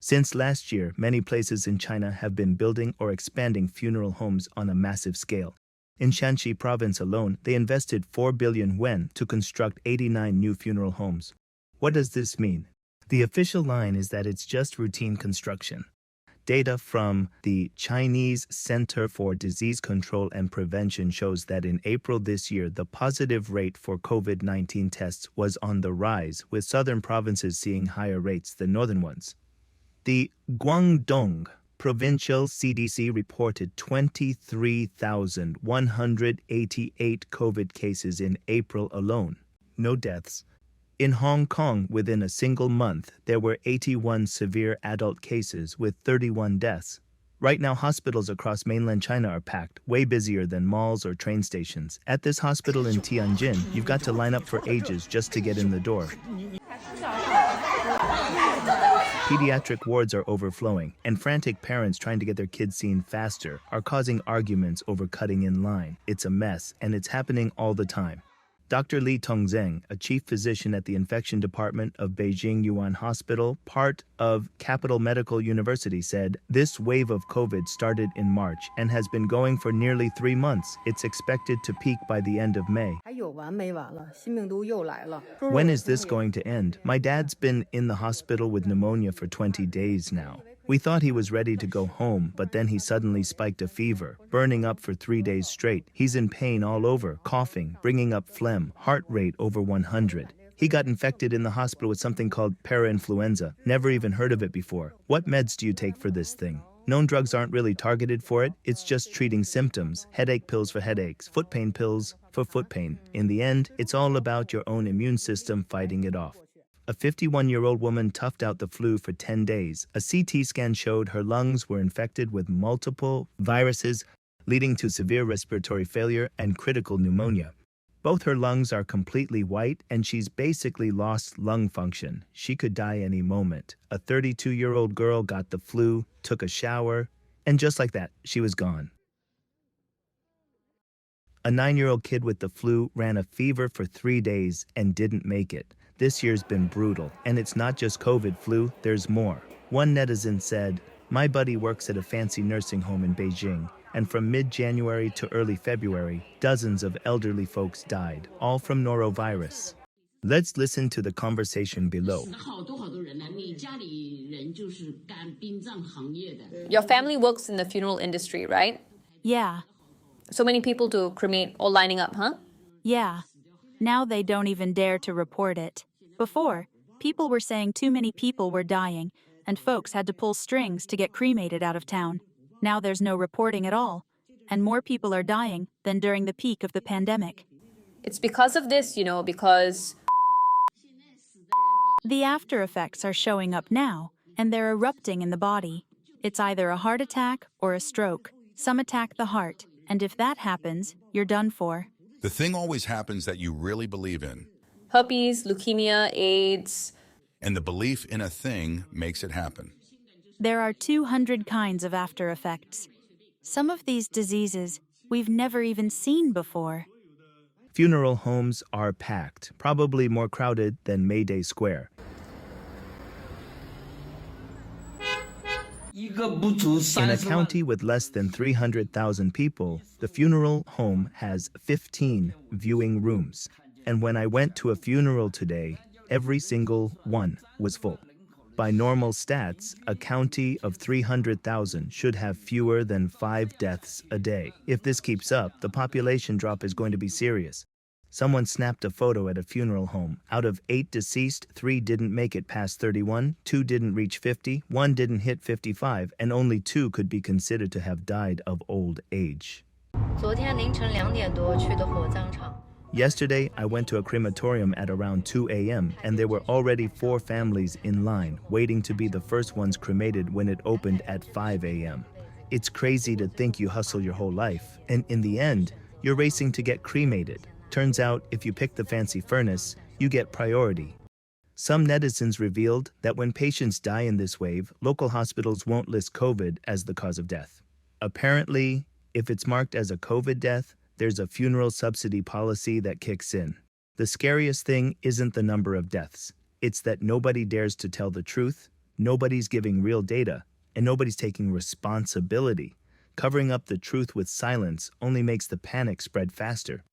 Since last year, many places in China have been building or expanding funeral homes on a massive scale. In Shanxi Province alone, they invested 4 billion yuan to construct 89 new funeral homes. What does this mean? The official line is that it's just routine construction. Data from the Chinese Center for Disease Control and Prevention shows that in April this year, the positive rate for COVID-19 tests was on the rise, with southern provinces seeing higher rates than northern ones. The Guangdong Provincial CDC reported 23,188 COVID cases in April alone. No deaths. In Hong Kong, within a single month, there were 81 severe adult cases with 31 deaths. Right now, hospitals across mainland China are packed, way busier than malls or train stations. At this hospital in Tianjin, you've got to line up for ages just to get in the door. Pediatric wards are overflowing, and frantic parents trying to get their kids seen faster are causing arguments over cutting in line. It's a mess, and it's happening all the time. Dr. Li Tongzheng, a chief physician at the infection department of Beijing Yuan Hospital, part of Capital Medical University, said, "This wave of COVID started in March and has been going for nearly 3 months. It's expected to peak by the end of May. When is this going to end? My dad's been in the hospital with pneumonia for 20 days now. We thought he was ready to go home, but then he suddenly spiked a fever, burning up for 3 days straight. He's in pain all over, coughing, bringing up phlegm, heart rate over 100. He got infected in the hospital with something called parainfluenza. Never even heard of it before. What meds do you take for this thing? Known drugs aren't really targeted for it. It's just treating symptoms. Headache pills for headaches, foot pain pills for foot pain. In the end, it's all about your own immune system fighting it off." A 51-year-old woman toughed out the flu for 10 days. A CT scan showed her lungs were infected with multiple viruses, leading to severe respiratory failure and critical pneumonia. Both her lungs are completely white, and she's basically lost lung function. She could die any moment. A 32-year-old girl got the flu, took a shower, and just like that, she was gone. A 9-year-old kid with the flu ran a fever for 3 days and didn't make it. This year's been brutal, and it's not just COVID flu, there's more. One netizen said, "My buddy works at a fancy nursing home in Beijing, and from mid-January to early February, dozens of elderly folks died, all from Norovirus." Let's listen to the conversation below. Your family works in the funeral industry, right? Yeah. So many people to cremate all lining up, huh? Yeah. Now they don't even dare to report it. Before, people were saying too many people were dying, and folks had to pull strings to get cremated out of town. Now there's no reporting at all, and more people are dying than during the peak of the pandemic. It's because of this, because the after effects are showing up now, and they're erupting in the body. It's either a heart attack or a stroke. Some attack the heart, and if that happens, you're done for. The thing always happens that you really believe in. Herpes, leukemia, AIDS. And the belief in a thing makes it happen. There are 200 kinds of after effects. Some of these diseases we've never even seen before. Funeral homes are packed, probably more crowded than Mayday Square. In a county with less than 300,000 people, the funeral home has 15 viewing rooms. And when I went to a funeral today, every single one was full. By normal stats, a county of 300,000 should have fewer than 5 deaths a day. If this keeps up, the population drop is going to be serious. Someone snapped a photo at a funeral home. Out of 8 deceased, 3 didn't make it past 31, 2 didn't reach 50, 1 didn't hit 55, and only 2 could be considered to have died of old age. Yesterday, I went to a crematorium at around 2 a.m., and there were already 4 families in line, waiting to be the first ones cremated when it opened at 5 a.m. It's crazy to think you hustle your whole life, and in the end, you're racing to get cremated. Turns out, if you pick the fancy furnace, you get priority. Some netizens revealed that when patients die in this wave, local hospitals won't list COVID as the cause of death. Apparently, if it's marked as a COVID death, there's a funeral subsidy policy that kicks in. The scariest thing isn't the number of deaths. It's that nobody dares to tell the truth. Nobody's giving real data, and nobody's taking responsibility. Covering up the truth with silence only makes the panic spread faster.